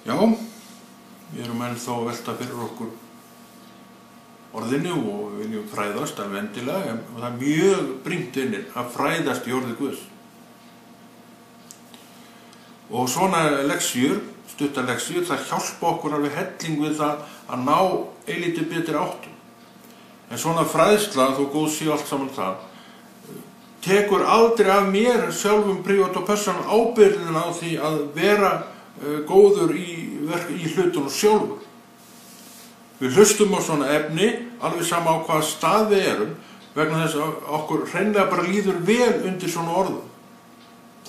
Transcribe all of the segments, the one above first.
Já, við erum ennþá að velta fyrir okkur orðinu og við viljum fræðast alveg endilega og það er mjög brýnt innir að fræðast í orði Guðs. Og svona leksjur, stuttar leksjur, það hjálpa okkur alveg helling við það að ná eilítið betri áttum. En svona fræðsla, þó góð sé allt saman það, tekur aldrei af mér sjálfum prívat og persónu ábyrgðina á því að vera góður í hlutunum sjálfur. Við hlustum á svona efni, alveg sama á hvaða stað við erum, vegna þess að okkur hreinlega bara líður vel undir svona orðum.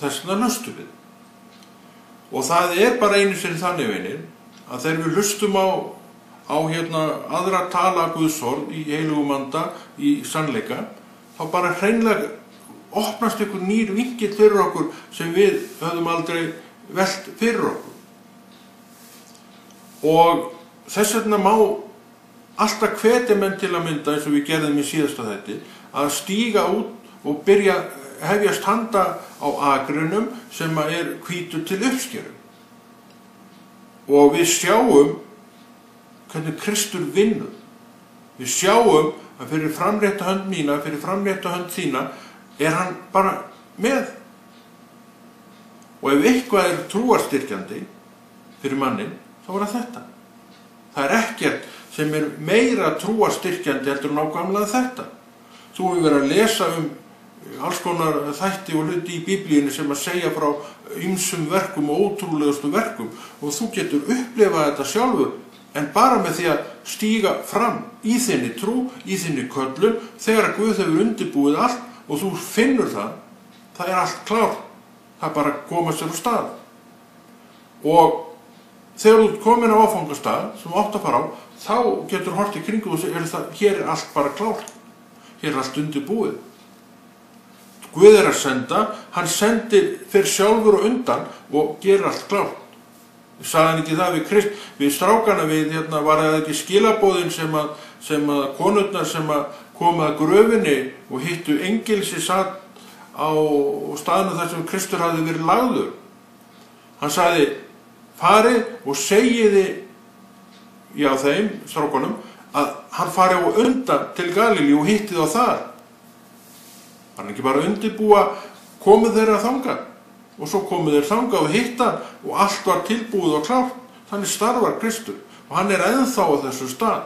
Þess vegna hlustum við. Og það er bara einu sinni þannig, vinir, að þegar við hlustum á aðra tala Guðs orð í heilugum anda, í sannleika, þá bara hreinlega opnast ykkur nýr vinkill fyrir okkur sem við höfðum aldrei velt fyrir okkur. Og þess vegna má alltaf hvetja menn til að mynda, eins og við gerðum í síðasta þætti, að stíga út og hefjast handa á akrinum sem er hvítur til uppskeru. Og við sjáum hvernig Kristur vinnur. Við sjáum að fyrir framrétta hönd mína, fyrir framrétta hönd þína, er hann bara með. Og ef eitthvað er trúarstyrkjandi fyrir mannin, þá er það þetta. Það er ekkert sem er meira trúarstyrkjandi heldur nákvæmlega þetta. Þú hefur verið að lesa alls konar þætti og hluti í Biblíunni sem að segja frá ýmsum verkum og ótrúlegustu verkum og þú getur upplifað þetta sjálfur en bara með því að stíga fram í þinni trú, í þinni köllun þegar Guð hefur undirbúið allt og þú finnur það er allt klárt. Það er bara að koma sér á stað. Og þegar þú ert komin á áfangastað sem átt að fara á, þá getur hort í kringum og segir hér er allt bara klárt. Hér er allt undirbúið. Guð er að senda, hann sendir fyrir sjálfur og undan og gerir allt klárt. Ég sagði hann ekki það við strákana var það ekki skilaboðin sem að konurnar sem að koma að gröfinni og hittu engil sem satt á staðnum þar sem Kristur hafði verið lagður. Hann sagði, farið og segiði þeim strákunum að hann fari á undan til Galílíu og hitti þá þar. Hann ekki bara undirbúa komið þeirra þangað og svo komið þeir þangað og hitta og allt var tilbúið og klárt. Þannig starfar Kristur og hann er ennþá á þessu stað.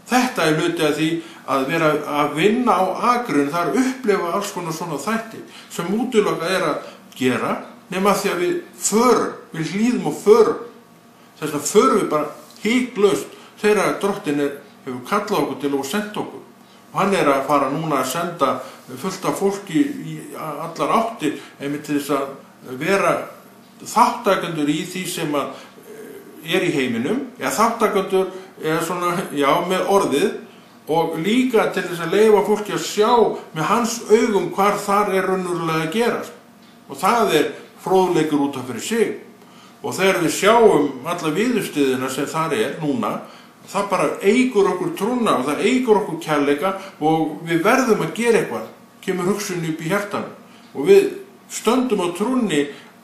Þetta er hluti af því að vera að vinna á akrun, það er að upplifa alls konar svona þætti sem útilokað er að gera nema því að við hlýðum og förum. Þess vegna förum við bara hiklaust þegar Drottinn hefur kallað okkur til og sendt okkur. Og hann er að fara núna að senda fullt af fólki í allar áttir einmitt til þess að vera þáttakendur í því sem er í heiminum, eða þáttakendur með orðið og líka til þess að leyfa fólki að sjá með hans augum hvar þar er raunverulega að gerast. Og það er fróðleikur út af fyrir sig. Og þegar við sjáum alla viðurstyðina sem þar er núna, það bara eykur okkur trúna og það eykur okkur kærleika og við verðum að gera eitthvað, kemur hugsunni upp í hjartanu. Og við stöndum á trúnni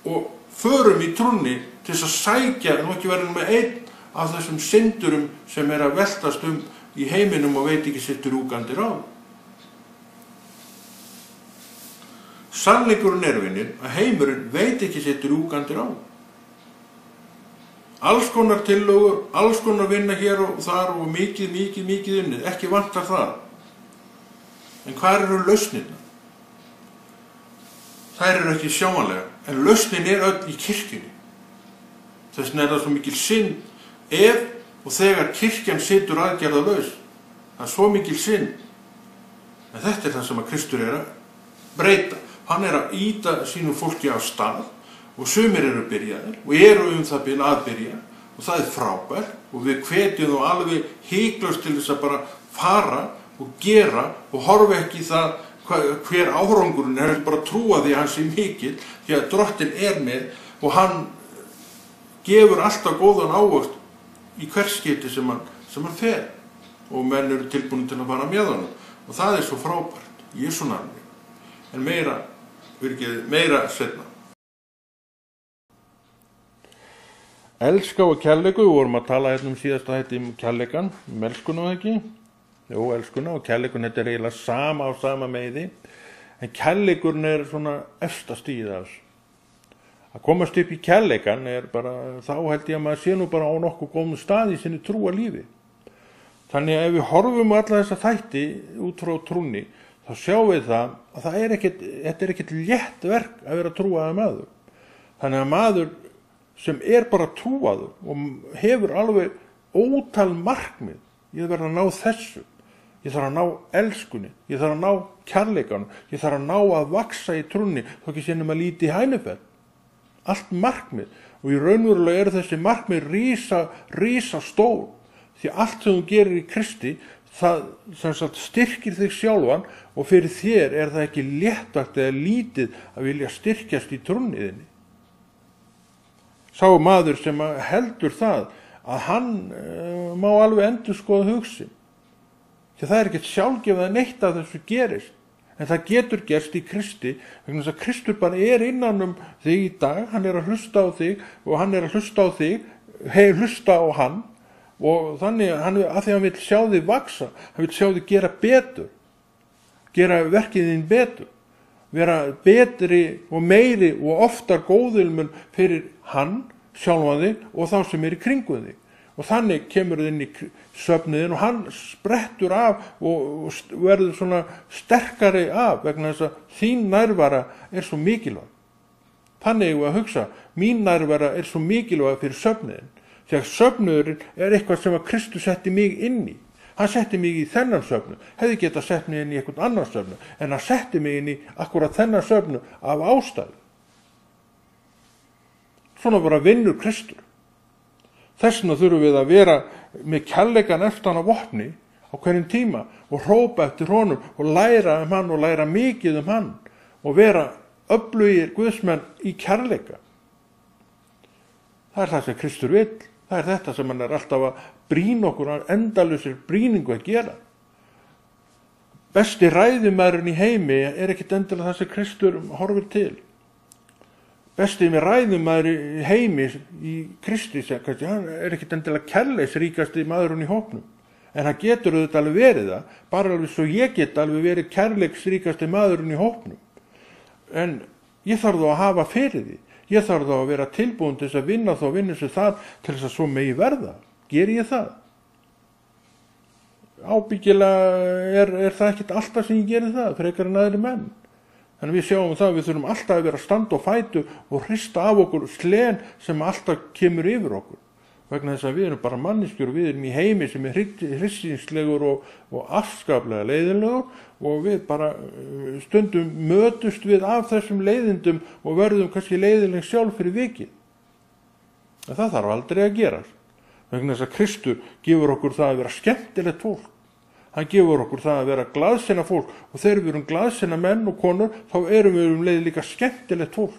og förum í trúnni til þess að sækja, nú ekki verðum með einn af þessum syndurum sem er að veltast í heiminum og veit ekki sitt rúkandi ráð. Sannleikurinn er, vinir, að heimurinn veit ekki sitt rúkandi ráð. Alls konar tillögur, alls konar vinna hér og þar og mikið unnið, ekki vantar það. En hvar eru lausnirnar? Þær eru ekki sjáanlega, en lausnin er öll í kirkjunni. Þess vegna er það svo mikil synd ef og þegar kirkjan situr aðgerðalaus. Það er svo mikil synd. En þetta er það sem að Kristur er að breyta. Hann er að ýta sínu fólki af stað og sumir eru byrjaðir og eru það bil að byrja og það er frábært og við hvetjum þá alveg hiklaust til þess að bara fara og gera og horfa ekki í það hver árangurinn er, bara trúa því að hann sé mikill því að Drottinn er með og hann gefur alltaf góðan ávöxt í hvert skipti sem hann fer og menn eru tilbúin til að fara með honum og það er svo frábært í Jesú nafni. En meira seinna. Elska og kærleiku, við vorum að tala hérna síðasta hætti kærleikan, elskuna og ekki. Jú, elskuna og kærleikun, þetta eiginlega sama á sama meiði. En kærleikurinn svona efsta stigið af þessu. Að komast upp í kærleikan bara, þá held ég að maður sé nú bara á nokkuð góðum stað í sinni trúa lífi. Þannig að ef við horfum á alla þessa þætti út frá trúnni, þá sjáum við það að þetta ekkert létt verk að vera trúaður maður. Þannig að maður sem bara trúaður og hefur alveg ótal markmið, ég verð að ná þessu, ég þarf að ná elskunni, ég þarf að ná kærleikanum, ég þarf að ná að vaksa í trúnni, þó ekki sé nema lítið í hænufell. Allt markmið, og í raunverulega þessi markmið rísa stór, því allt sem þú gerir í Kristi, það sem sagt styrkir þig sjálfan, og fyrir þér það ekki léttvægt eða lítið að vilja styrkjast í trúnniðinni. Sá maður sem heldur það að hann má alveg endurskoða hugsin, því það ekkert sjálfgefið að neitt af þessu gerist. En það getur gerst í Kristi, vegna þess að Kristur bara innan þig í dag, hann að hlusta á þig og hann að hlusta á þig, hlusta á hann, og þannig að því hann vil sjá þig vaksa, hann vil sjá þig gera betur, gera verkið þín betur, vera betri og meiri og oftar góðilmun fyrir hann, sjálfan þig og þá sem í kringum þig. Og þannig kemur þið inn í svefniðin og hann sprettur af og verður svona sterkari af vegna þess að þín nærvera svo mikilvæg. Þannig eigum við að hugsa, mín nærvera svo mikilvæg fyrir svefniðin. Því að svefniðurinn eitthvað sem að Kristus setti mig inn í. Hann setti mig í þennan svefnu, hefði getað sett mig inn í einhvern annan svefnu, en hann setti mig inn í akkurat þennan svefnu af ástæðu. Svona bara vinnur Kristur. Þessna þurfum við að vera með kærleikan eftir hann á vopni á hverjum tíma og hrópa eftir honum og læra hann og læra mikið hann og vera öflugir guðsmenn í kærleika. Það það sem Kristur vill, það þetta sem hann alltaf að brýna okkur, endalausir brýningu að gera. Besti ræðumaðurinn í heimi ekkert endilega það sem Kristur horfir til. Besti með ræðumaður í heimi í Kristi, hann ekkert endilega kærleiksríkasti maðurinn í hópnum. En hann getur auðvitað alveg verið það, bara alveg svo ég get alveg verið kærleiksríkasti maðurinn í hópnum. En ég þarf þá að hafa fyrir því. Ég þarf þá að vera tilbúin til þess að vinna þá vinnu sem það til þess að svo megi verða. Geri ég það? Ábyggilega það ekkert alltaf sem ég geri það, frekar en aðrir menn. Þannig við sjáum það að við þurfum alltaf að vera að standa og fætu og hrista af okkur slen sem alltaf kemur yfir okkur. Vegna þess að við erum bara manneskjur og við erum í heimi sem hryssingslegur og afskaplega leiðinlegur og við bara stundum mötust við af þessum leiðindum og verðum kannski leiðinleg sjálf fyrir vikið. En það þarf aldrei að gerast. Vegna þess að Kristur gefur okkur það að vera skemmtilegt fólk. Hann gefur okkur það að vera glaðsinna fólk og þegar við erum glaðsinna menn og konur þá erum við leið líka skemmtilegt fólk.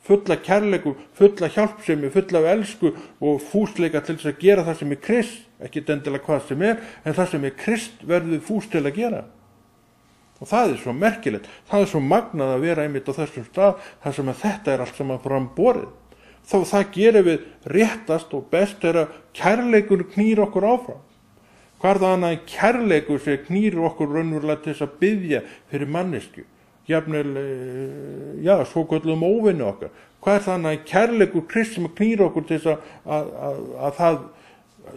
Fulla kærleikum, fulla hjálpsemi, fulla af elsku og fúsleika til þess að gera það sem Krist, ekki endilega hvað sem en það sem Krist verður fús til að gera. Og það svo merkilegt, það svo magnað að vera einmitt á þessum stað, þar sem að þetta allt saman framborið. Þó það gerum við réttast og best þegar kærleikur knýr okkur áfram. Hvað það annað en kærleikur sem knýr okkur raunverulega til þess að biðja fyrir mannesku? Jafnvel, svo kölluðum óvinni okkar. Hvað það annað en kærleikur Krist sem knýr okkur til þess að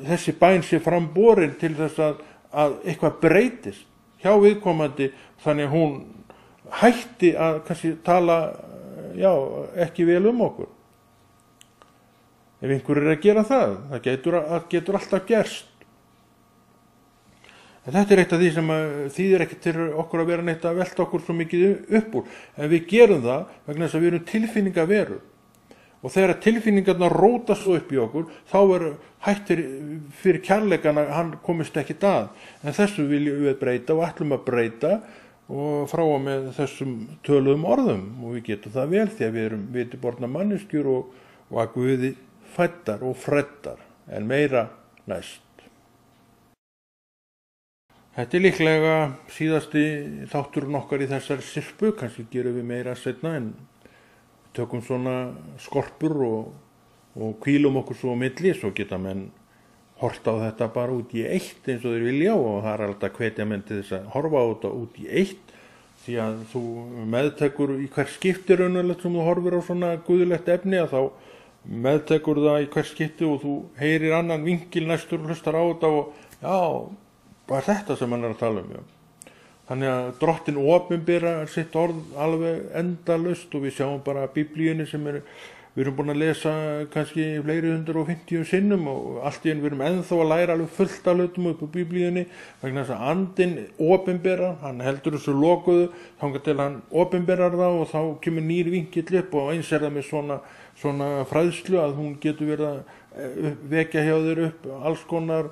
þessi bæn sé framborin til þess að eitthvað breytist hjá viðkomandi þannig að hún hætti að kannski tala, ekki vel okkur. Ef einhver að gera það getur alltaf gerst. En þetta eitt af því sem þýðir ekki til okkur að vera neitt að velta okkur svo mikið upp úr. En við gerum það vegna þess að við erum tilfinningaverur. Og þegar tilfinningarnar róta svo upp í okkur, þá hættir fyrir kærleikana, hann komist ekki að. En þessu viljum við breyta og ætlum að breyta og frá og með þessum töluðum orðum. Og við getum það vel því að við erum vitiborna manneskjur og að Guði fættar og freddar en meira næst. Þetta líklega síðasti þátturinn okkar í þessari sirpu, kannski gerum við meira seinna en tökum svona skorpur og og hvílum okkur svo á milli, svo geta menn hort á þetta bara út í eitt eins og þeir vilja og það er alltaf hvetja menn til þess að horfa á þetta út í eitt því að þú meðtekur í hver skipti raunverulegt sem þú horfir á svona guðlegt efni að þá meðtekur það í hver skipti og þú heyrir annan vinkil næstur og hlustar á þetta og já, hvað þetta sem hann er að tala já. Þannig að Drottinn opinbera sitt orð alveg endalaust og við sjáum bara Biblíunni sem við erum búin að lesa kannski fleiri 150 sinnum og allt í einu við erum ennþá að læra alveg fullt af hlutum upp á Biblíunni vegna þess að andinn opinbera, hann heldur þessu lokuðu þangað til hann opinberar það og þá kemur nýr vinkill upp og eins það með svona fræðslu að hún getur verið að vekja hjá þér upp alls konar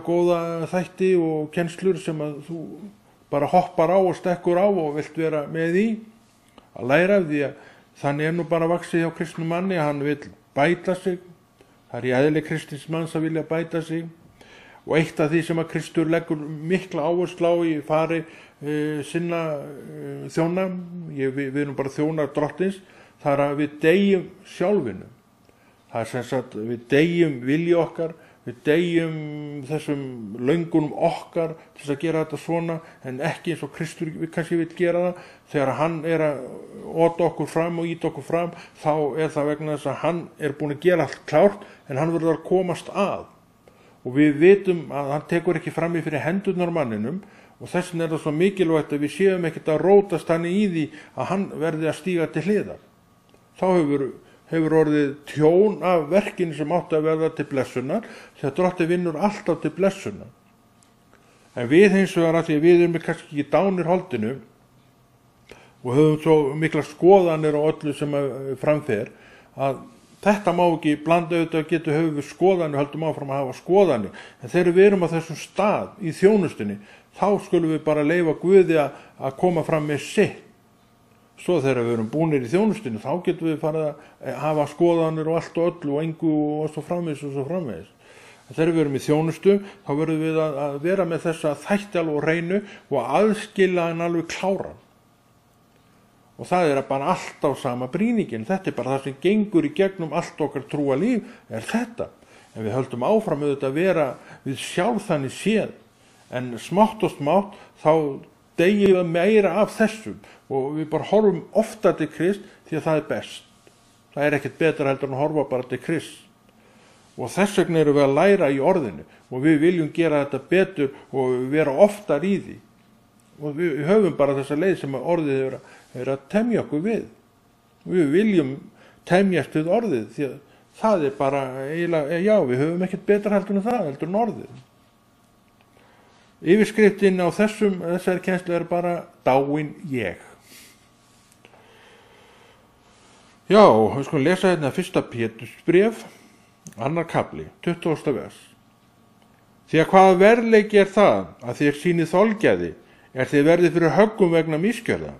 góða þætti og kennslur sem að þú bara hoppar á og stekkur á og vilt vera með í að læra af því að þannig nú bara vaxið hjá kristnum manni að hann vill bæta sig. Það í eðli kristins manns að vilja bæta sig og eitt af því sem að Kristur leggur mikla áherslu á í fari sinna þjóna, við erum bara þjónar Drottins, það að við deyjum sjálfinu. Það sem sagt við deyjum vilji okkar, við deyjum þessum löngunum okkar til þess að gera þetta svona en ekki eins og Kristur kannski vill gera það. Þegar hann er að ota okkur fram og íta okkur fram þá er það vegna þess að hann er búin að gera allt klárt en hann verður að komast að. Og við vitum að hann tekur ekki fram í fyrir hendurnar manninum og þess vegna er það svo mikilvægt að við séum ekkert að rótast hann í því að hann verði að stíga til hliðar. Þá hefur orðið tjón af verkinu sem átti að verða til blessunar því að Drottinn vinnur alltaf til blessunar. En við hins vegar að því að við erum kannski ekki dánir holdinu og höfum svo mikla skoðanir á öllu sem framfer að þetta má ekki blanda auðvitað getur höfum við skoðanir og höldum áfram að hafa skoðanir en þegar við erum á þessum stað í þjónustunni þá skulum við bara leyfa Guði að koma fram með sitt. Svo þegar við erum búnir í þjónustunni þá getum við farið að hafa skoðanir og allt og öllu og engu og svo framvegis og svo framvegis. Þegar við erum í þjónustu þá verðum við að vera með þessa þætti alveg á hreinu og aðskilja hann alveg kláran. Og það er bara alltaf sama brýningin. Þetta er bara það sem gengur í gegnum allt okkar trúa líf er þetta. En við höldum áfram auðvitað að vera við sjálf þannig séð en smátt og smátt þá deyjum við meira af þessum og við bara horfum ofta til Krist því að það er best. Það er ekkert betra heldur en að horfa bara til Krist. Og þess vegna erum við að læra í orðinu og við viljum gera þetta betur og vera oftar í því. Og við höfum bara þessa leið sem orðið er að temja okkur við. Við viljum temjast við orðið því að það er bara eiginlega, já við höfum ekkert betra heldur en það heldur en orðið. Yfirskriftin á þessari kennslu er bara dáin ég. Já, við skulum lesa hérna 1. Pétursbréf, 2. kafli, 20. vers. Því að hvaða verðleiki er það að þér sýnið þolgæði er þið verðið fyrir höggum vegna misgjörða.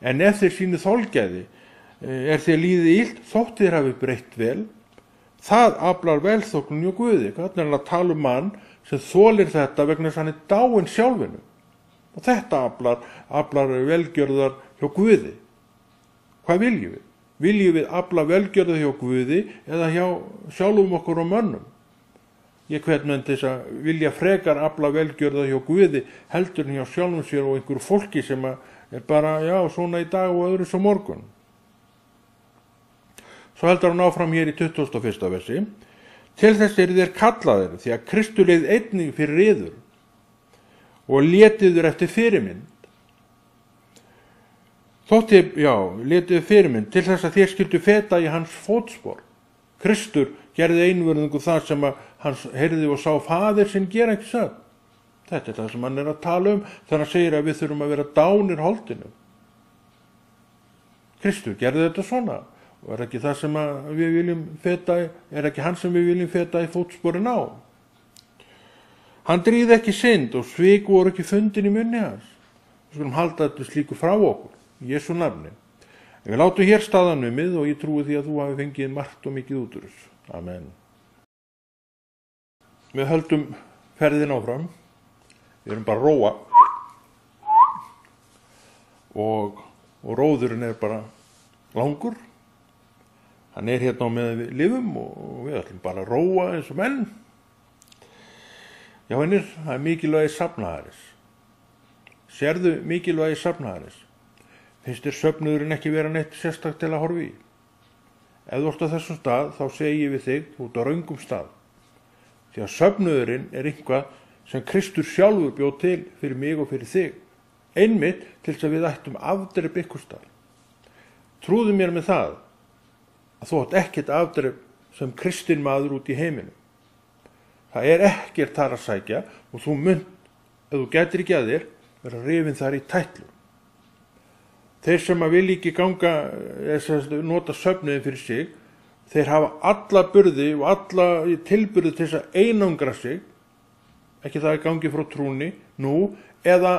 En ef þér sýnið þolgæði er þér líðið illt þótt þér hafi breytt vel, það aflar velþóknun hjá Guði. Hvernig er hann að tala um mann sem þolir þetta vegna þess að hann er dáinn sjálfinu. Og þetta aflar velgjörðar hjá Guði. Hvað viljum við? Viljum við afla velgjörðar hjá Guði eða hjá sjálfum okkur og mönnum? Ég hvet menn til þess að vilja frekar afla velgjörðar hjá Guði heldur en hjá sjálfum sér og einhverju fólki sem er bara, já, svona í dag og öðru svo morgun. Svo heldur hann áfram hér í 21. versi. Til þess eru þér kallaðir því að Kristur leið einnig fyrir yður og létiður eftir fyrirmynd. Létiður fyrirmynd til þess að þér skyldu feta í hans fótspor. Kristur gerði einvörðingu það sem að hans heyrði og sá faðir sinn gera ekki satt. Þetta er það sem hann er að tala um þegar hann segir að við þurfum að vera dánir holdinu. Kristur gerði þetta svona. Og er ekki það sem við viljum feta, er ekki hann sem við viljum feta í fótsporin á. Hann dríði ekki synd og svik voru ekki fundin í munni hans. Við skulum halda þetta slíku frá okkur, í Jesú nafni. Við látum hér staðan numið og ég trúi því að þú hafi fengið margt og mikið út úr þessu. Amen. Við höldum ferðin áfram. Við erum bara að róa. Og róðurinn er bara langur. Hann hérna á meðan við lifum og við ætlum bara að róa eins og menn. Já, hennir, það er mikilvægi safnaðarins. Sérðu mikilvægi safnaðarins? Finnst þér söfnuðurinn ekki vera neitt sérstakt til að horfa í? Ef þú ert á þessum stað, þá segi ég við þig, þú ert á röngum stað. Því að söfnuðurinn er eitthvað sem Kristur sjálfur bjó til fyrir mig og fyrir þig. Einmitt til þess að við ættum afdrep ykkur stað. Trúðu mér með það að þú átt ekkert afdrep sem kristinn maður út í heiminum. Það er ekkert þar að sækja og þú munt, ef þú gætir ekki að þér, vera rifin þar í tætlum. Þeir sem að vilja ekki ganga, nota söfnuðin fyrir sig, þeir hafa alla burði og alla tilburði til þess að einangra sig, ekki það að gangi frá trúni, nú, eða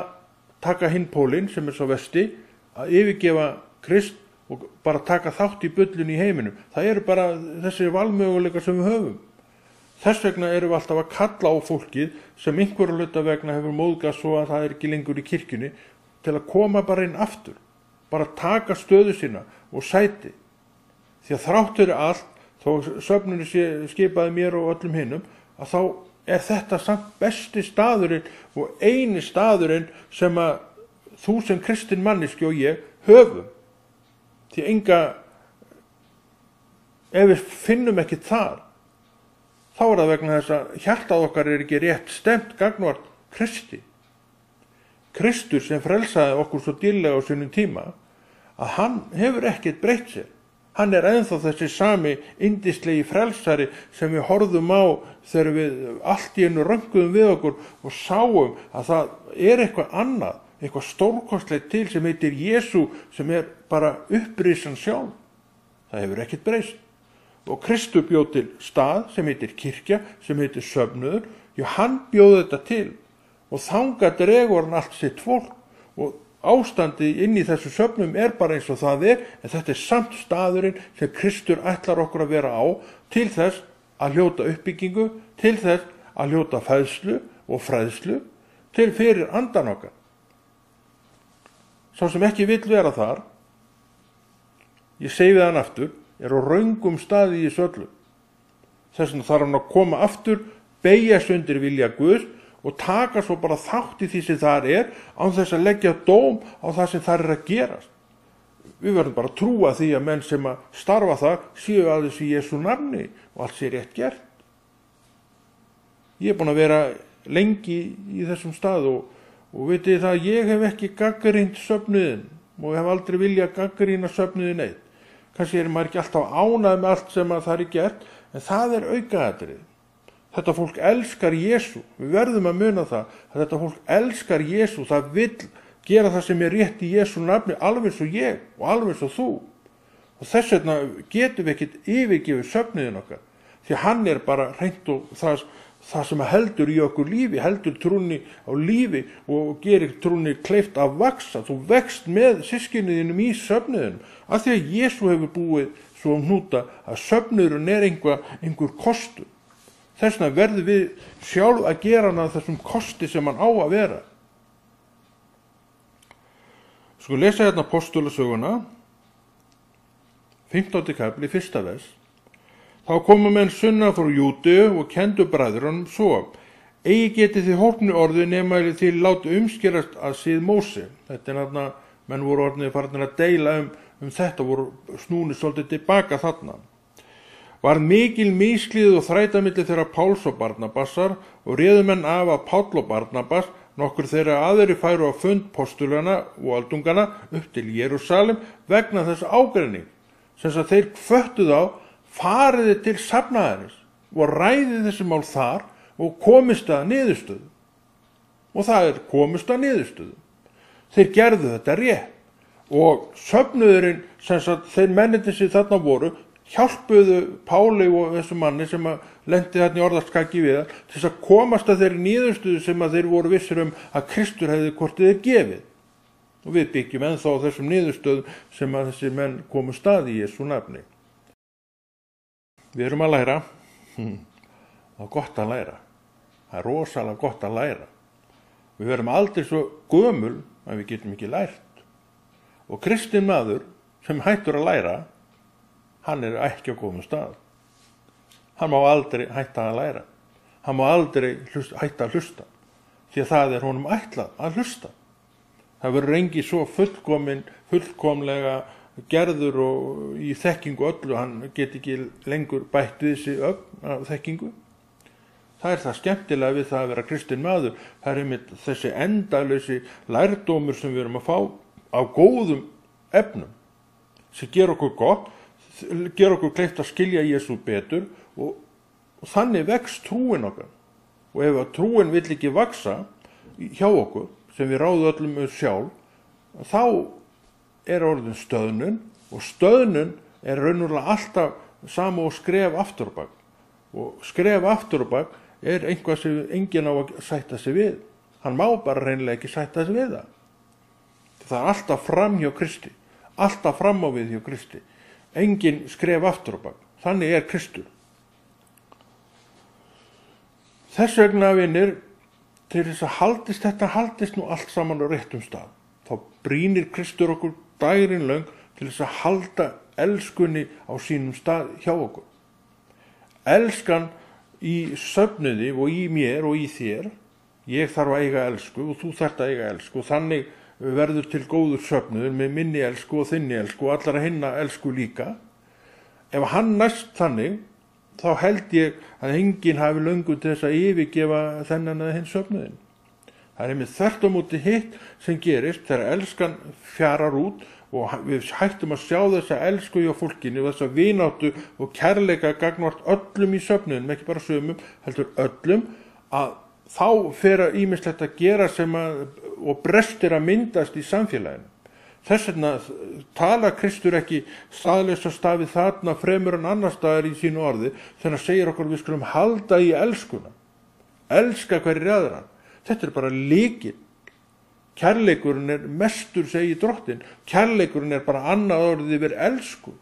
taka hinn pólinn sem er svo vesti, að yfirgefa Krist og bara taka þátt í bullinu í heiminum. Það eru bara þessi valmöguleikar sem við höfum. Þess vegna erum við alltaf að kalla á fólkið sem einhverju hluta vegna hefur móðgað svo að það er ekki lengur í kirkjunni til að koma bara inn aftur. Bara taka stöðu sína og sæti. Því að þrátt fyrir allt, þó söfnunni skipaði mér og öllum hinnum, að þá er þetta samt besti staðurinn og eini staðurinn sem að þú sem kristinn manneski og ég höfum. Því ef við finnum ekki þar, þá er það vegna þess að hjartað okkar er ekki rétt stemt gagnvart Kristi. Kristur sem frelsaði okkur svo dýrlega á sínum tíma, að hann hefur ekkert breytt sér. Hann er ennþá þessi sami yndislegi frelsari sem við horfðum á þegar við allt í einu rönguðum við okkur og sáum að það er eitthvað annað, eitthvað stórkostlegt til sem heitir Jesú, sem er bara upprisan sjálf. Það hefur ekkert breyst. Og Kristur bjóð til stað sem heitir kirkja, sem heitir söfnuður, já, hann bjóð þetta til og þangað dregur hann allt sitt fólk og ástandið inn í þessu söfnum er bara eins og það er, en þetta er samt staðurinn sem Kristur ætlar okkur að vera á til þess að hljóta uppbyggingu, til þess að hljóta fæðslu og fræðslu, til fyrir andan okkar. Sá sem ekki vill vera þar, ég segi við hann aftur, er á röngum staði í þessu öllu. Þess vegna þarf hann að koma aftur, beygja sig undir vilja Guðs og taka svo bara þátt í því sem þar er án þess að leggja dóm á það sem þar er að gerast. Við verðum bara að trúa því að menn sem að starfa það séu að þessu Jesú nafni og allt sé rétt gert. Ég er búin að vera lengi í þessum stað og vitið það að ég hef ekki gagnrýnt söfnuðinn og hef aldrei viljað gagnrýna söfnuðinn neitt. Kannski er maður ekki alltaf ánægð með allt sem að það er gert, en það er aukaatriði. Þetta fólk elskar Jesú, við verðum að muna það, að þetta fólk elskar Jesú, það vill gera það sem er rétt í Jesú nafni, alveg eins og ég og alveg eins og þú. Og þess vegna getum við ekkert yfirgefið söfnuðinn okkar, því að hann er bara hreint og það sem heldur í okkur lífi, heldur trúnni á lífi og gerir trúnni kleift að vaksa. Þú vext með systkiniðinum í söfnuðinum, af því að Jesú hefur búið svo hnúta að söfnuðurinn er einhver kostur. Þess vegna verðum við sjálf að gera hann að þessum kosti sem hann á að vera. Sko lesa hérna Postulasöguna, 15. kafli, 1. vers. Þá komu menn sunnan frá Júdeu og kendu bræðrunum svo: Eigi getið þið hólpni orði nema þið láti umskerast að síð Móse. Þetta er þarna, menn voru orðnir farnir að deila um þetta, voru snúni svolítið tilbaka þarna. Var mikil misklíð og þrætamilli þeirra Páls og Barnabasar og réðu menn af að Páll og Barnabas, nokkur þeirra aðri færu á fund postulana og aldungana upp til Jerúsalem vegna þess ágreining, sem að þeir hvöttu þá, fariði til safnaðarins og ræði þessi mál þar og komist að niðurstöðu. Og það er komist að niðurstöðu. Þeir gerðu þetta rétt og söfnuðurinn, sem að þeir mennirnir sem þarna voru, hjálpuðu Páli og þessu manni sem að lendi þarna í orðaskaki við það til þess að komast að þeirri niðurstöðu sem að þeir voru vissir að Kristur hefði hvort þeir gefið. Og við byggjum ennþá á þessum niðurstöðum sem að þessi menn komu stað í Jesú nafni. Við erum að læra. Það er gott að læra. Það er rosalega gott að læra. Við verum aldrei svo gömul að við getum ekki lært. Og kristinn maður sem hættur að læra, hann ekki á góðum stað. Hann má aldrei hætta að læra. Hann má aldrei hætta að hlusta, því að það honum ætlað að hlusta. Það verður engin svo fullkomlega gerður og í þekkingu öllu, hann get ekki lengur bætt við sig ögn af þekkingu. Það það skemmtilega við það að vera kristinn maður, það einmitt þessi endalausi lærdómur sem við erum að fá á góðum efnum, sem gera okkur gott, gera okkur kleift að skilja Jesú betur og þannig vex trúin okkar. Og ef að trúin vill ekki vaksa hjá okkur, sem við ráðum öllum sjálf, þá orðin stöðnun, og stöðnun raunverulega alltaf sama og skref aftur á bak. Og skref aftur á bak eitthvað sem enginn á að sætta sig við. Hann má bara reynilega ekki sætta sig við það. Það alltaf fram hjá Kristi, alltaf fram á við hjá Kristi. Enginn skref aftur á bak. Þannig Kristur. Þess vegna, vinir, til þess að þetta haldist nú allt saman á réttum stað. Þá brýnir Kristur okkur daginn löng til þess að halda elskunni á sínum stað hjá okkur. Elskan í söfnuði og í mér og í þér, ég þarf að eiga elsku og þú þarft að eiga elsku, og þannig verður til góður söfnuður með minni elsku og þinni elsku og allara hinna elsku líka. Ef hann næst þannig, þá held ég að enginn hafi löngu til þess að yfirgefa þennan eða hinn söfnuðinn. Það einmitt þvert á móti hitt sem gerist þegar elskan fjarar út og við hættum að sjá þessa elsku hjá fólkinu og þessa vináttu og kærleika gagnvart öllum í söfnuðinum, ekki bara sumum, heldur öllum, að þá fer ýmislegt að gera og brestir að myndast í samfélaginu. Þess vegna tala Kristur ekki staðlausa stafi þarna fremur en annar staðar í sínu orði, þannig að segir okkur við skulum halda í elskuna. Elska hverjir aðra. Þetta bara lykill. Kærleikurinn mestur, segir Drottinn. Kærleikurinn bara annað orðið yfir elsku.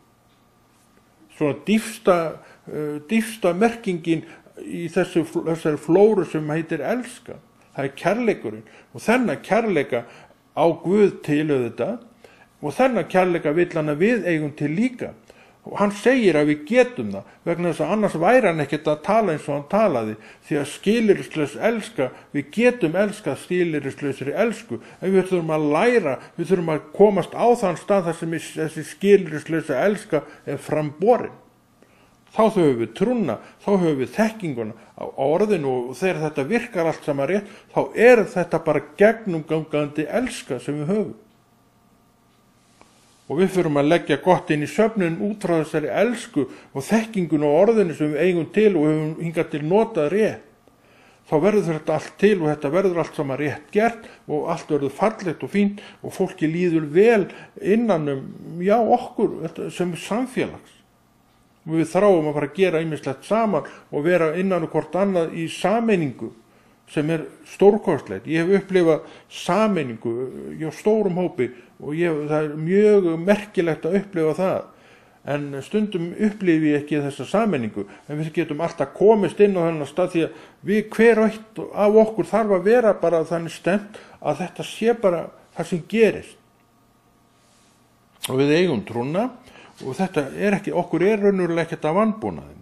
Svona dýpsta merkingin í þessari flóru sem heitir elska. Það kærleikurinn. Og þennan kærleika á Guð til auðvitað, og þennan kærleika vill hann að við eigum til líka. Og hann segir að við getum það, vegna þess að annars væri hann ekkert að tala eins og hann talaði, því að skilyrðislaus elska, við getum elskað skilyrðislausri elsku, en við þurfum að læra, við þurfum að komast á þann stað þar sem þessi skilyrðislausa elska framborin. Þá höfum við trúna, þá höfum við þekkinguna á orðinu, og þegar þetta virkar allt saman rétt, þá þetta bara gegnumgangandi elska sem við höfum. Og við þurfum að leggja gott inn í söfnun út frá þessari elsku og þekkingun og orðinu sem við eigum til og höfum hingað til notað rétt. Þá verður þetta allt til og þetta verður allt saman rétt gert og allt verður fallegt og fínt og fólki líður vel innan okkur sem samfélags. Og við þráum að fara að gera ýmislegt saman og vera innan hvort annað í sameiningu sem stórkostlegt. Ég hef upplifað sameiningu hjá stórum hópi og það mjög merkilegt að upplifa það. En stundum upplifi ég ekki þessa sameiningu, en við getum alltaf komist inn á þennan stað því að við hver og eitt af okkur þarf að vera bara þannig stemt að þetta sé bara það sem gerist. Og við eigum trúna og þetta okkur raunverulega ekkert af vanbúnaðin.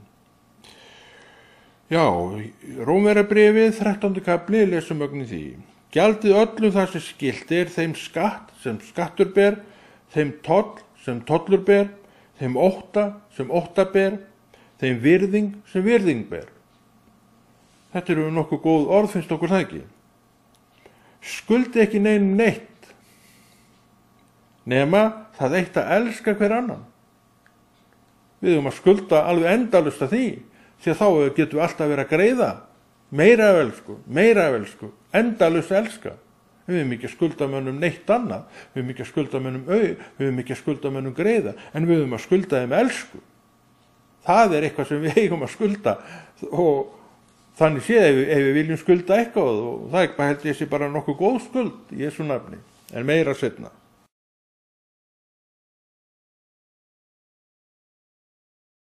Já, Rómverjabréfið 13. kafli, lesum ögn í því. Gjaldið öllum það sem skylt þeim skatt sem skattur ber, þeim toll sem tollur ber, þeim ótta sem ótta ber, þeim virðing sem virðing ber. Þetta nokkuð góð orð, finnst okkur það ekki. Skuldi ekki neinum neitt, nema það eitt að elska hver annan. Við höfum að skulda alveg endalaust af því, því að þá getum við alltaf verið að greiða meira af elsku, endalaust elska. Við höfum ekki að skulda mönnum neitt annað, við höfum ekki að skulda mönnum við höfum ekki að skulda mönnum greiða, en við höfum að skulda þeim elsku. Það eitthvað sem við eigum að skulda og þannig séð ef við viljum skulda eitthvað og það held ég sé bara nokkuð góð skuld í Jesú nafni, en meira seinna.